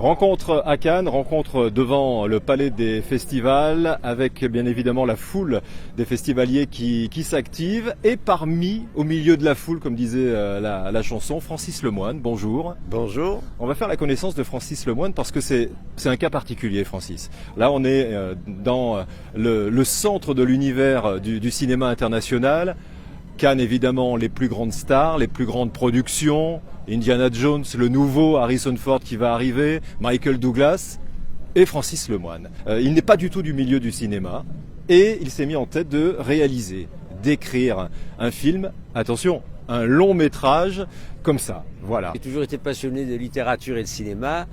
Rencontre à Cannes, rencontre devant le palais des festivals avec bien évidemment la foule des festivaliers qui s'active et au milieu de la foule, comme disait la chanson, Francis Lemoine. Bonjour. Bonjour. On va faire la connaissance de Francis Lemoine parce que c'est un cas particulier, Francis. Là, on est dans le centre de l'univers du cinéma international. Cannes, évidemment, les plus grandes stars, les plus grandes productions, Indiana Jones, le nouveau Harrison Ford qui va arriver, Michael Douglas et Francis Lemoine. Il n'est pas du tout du milieu du cinéma et il s'est mis en tête de réaliser, d'écrire un film, attention, un long métrage comme ça, voilà. J'ai toujours été passionné de littérature et de cinéma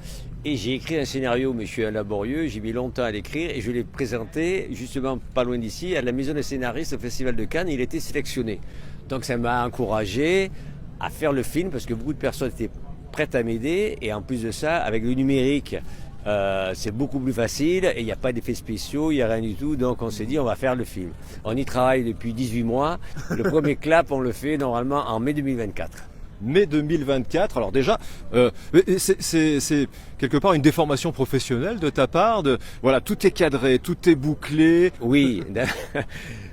et j'ai écrit un scénario, mais je suis un laborieux, j'ai mis longtemps à l'écrire et je l'ai présenté justement pas loin d'ici à la Maison des scénaristes au Festival de Cannes. Il a été sélectionné. Donc ça m'a encouragé à faire le film parce que beaucoup de personnes étaient prêtes à m'aider et en plus de ça, avec le numérique, c'est beaucoup plus facile et il n'y a pas d'effets spéciaux, il n'y a rien du tout, donc on s'est dit on va faire le film. On y travaille depuis 18 mois, le premier clap on le fait normalement en mai 2024. Mai 2024, alors déjà, c'est quelque part une déformation professionnelle de ta part, voilà, tout est cadré, tout est bouclé. Oui,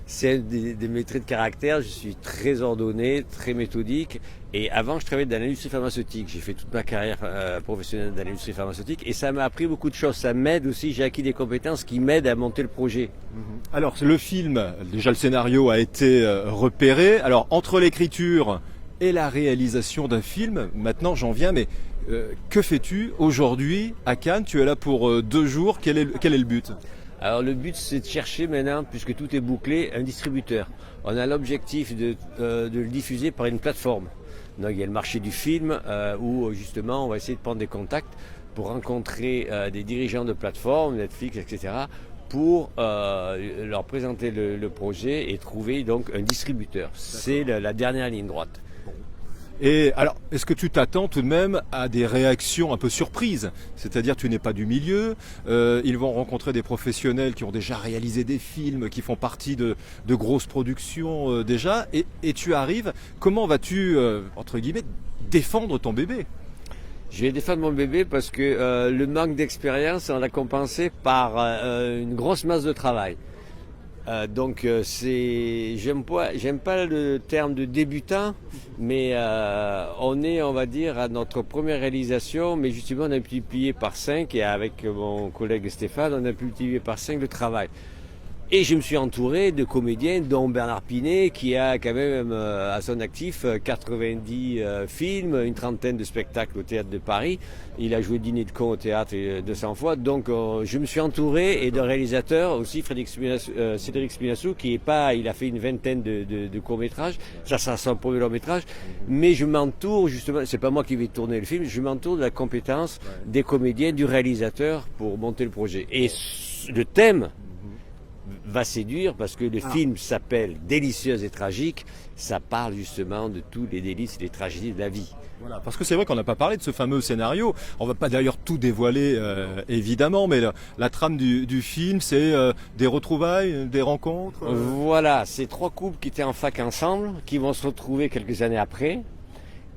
c'est des mes traits de caractère, je suis très ordonné, très méthodique. Et avant, je travaillais dans l'industrie pharmaceutique. J'ai fait toute ma carrière professionnelle dans l'industrie pharmaceutique et ça m'a appris beaucoup de choses. Ça m'aide aussi, j'ai acquis des compétences qui m'aident à monter le projet. Alors, le film, déjà le scénario a été repéré. Alors, entre l'écriture et la réalisation d'un film, maintenant j'en viens, mais que fais-tu aujourd'hui à Cannes? Tu es là pour 2 jours, quel est le but? Alors le but c'est de chercher maintenant, puisque tout est bouclé, un distributeur. On a l'objectif de le diffuser par une plateforme. Donc il y a le marché du film où justement on va essayer de prendre des contacts pour rencontrer des dirigeants de plateformes, Netflix, etc., pour leur présenter le projet et trouver donc un distributeur. C'est la dernière ligne droite. Et alors, est-ce que tu t'attends tout de même à des réactions un peu surprises? C'est-à-dire, tu n'es pas du milieu, ils vont rencontrer des professionnels qui ont déjà réalisé des films, qui font partie de grosses productions déjà, et tu arrives, comment vas-tu, entre guillemets, défendre ton bébé? Je vais défendre mon bébé parce que le manque d'expérience, on l'a compensé par une grosse masse de travail. Donc j'aime pas le terme de débutant, mais on est, on va dire, à notre première réalisation, mais justement on a multiplié par 5 et avec mon collègue Stéphane, on a multiplié par 5 le travail. Et je me suis entouré de comédiens, dont Bernard Pinet, qui a quand même à son actif 90 films, une trentaine de spectacles au Théâtre de Paris. Il a joué Dîner de cons au théâtre 200 fois. Donc je me suis entouré et de réalisateurs aussi, Cédric Spinassou, il a fait une vingtaine de courts-métrages. Ça sera son premier long-métrage. Mais je m'entoure justement, c'est pas moi qui vais tourner le film, je m'entoure de la compétence des comédiens, du réalisateur pour monter le projet. Et le thème va séduire parce que le film s'appelle Délicieuse et tragique, ça parle justement de tous les délices et les tragédies de la vie. Voilà, parce que c'est vrai qu'on n'a pas parlé de ce fameux scénario, on va pas d'ailleurs tout dévoiler évidemment, mais la trame du film c'est des retrouvailles, des rencontres. Voilà, c'est 3 couples qui étaient en fac ensemble, qui vont se retrouver quelques années après.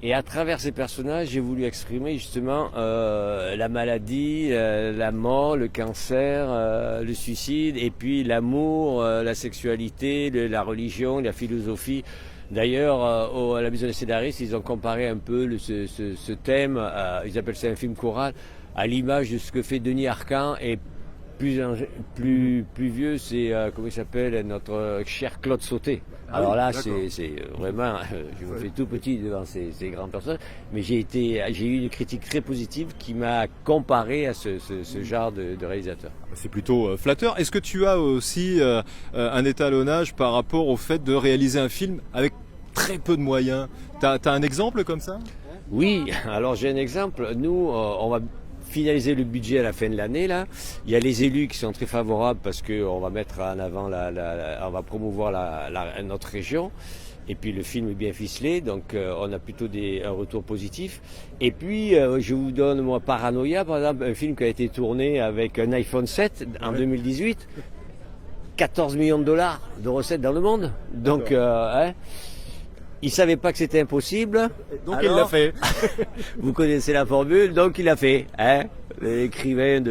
Et à travers ces personnages, j'ai voulu exprimer justement la maladie, la mort, le cancer, le suicide, et puis l'amour, la sexualité, la religion, la philosophie. D'ailleurs, à la Maison des scénaristes, ils ont comparé un peu ce thème, ils appellent ça un film choral, à l'image de ce que fait Denis Arcand et plus vieux, c'est comment il s'appelle, notre cher Claude Sauté. Alors là, c'est vraiment, je me fais tout petit devant ces grandes personnes, mais j'ai eu une critique très positive qui m'a comparé à ce genre de réalisateur. C'est plutôt flatteur. Est-ce que tu as aussi un étalonnage par rapport au fait de réaliser un film avec très peu de moyens? T'as un exemple comme ça? Oui, alors j'ai un exemple. Nous, on va finaliser le budget à la fin de l'année là. Il y a les élus qui sont très favorables parce qu'on va mettre en avant on va promouvoir notre région. Et puis le film est bien ficelé, donc on a plutôt un retour positif. Et puis je vous donne moi Paranoia, par exemple, un film qui a été tourné avec un iPhone 7 en 2018, 14 millions de dollars de recettes dans le monde. Donc il savait pas que c'était impossible. Donc Alors, il l'a fait. Vous connaissez la formule, donc il l'a fait. Hein, l'écrivain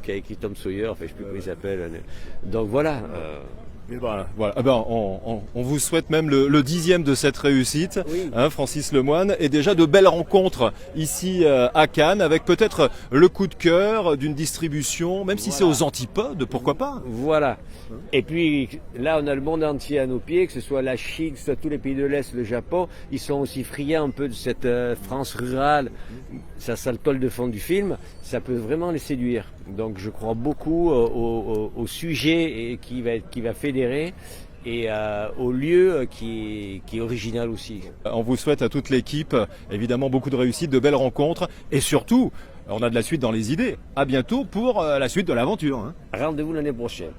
qui a écrit Tom Sawyer, enfin je sais plus comment il s'appelle. Donc voilà. Mais voilà. Ah ben, on vous souhaite même le 10e de cette réussite, Oui. hein, Francis Lemoine, et déjà de belles rencontres ici à Cannes, avec peut-être le coup de cœur d'une distribution, même si c'est aux antipodes, pourquoi pas. Voilà. Et puis là, on a le monde entier à nos pieds, que ce soit la Chine, que ce soit tous les pays de l'Est, le Japon. Ils sont aussi friands un peu de cette France rurale. Ça le toile de fond du film. Ça peut vraiment les séduire. Donc je crois beaucoup au sujet qui va fédérer et au lieu qui est original aussi. On vous souhaite à toute l'équipe, évidemment, beaucoup de réussite, de belles rencontres, et surtout, on a de la suite dans les idées. À bientôt pour la suite de l'aventure. Hein. Rendez-vous l'année prochaine.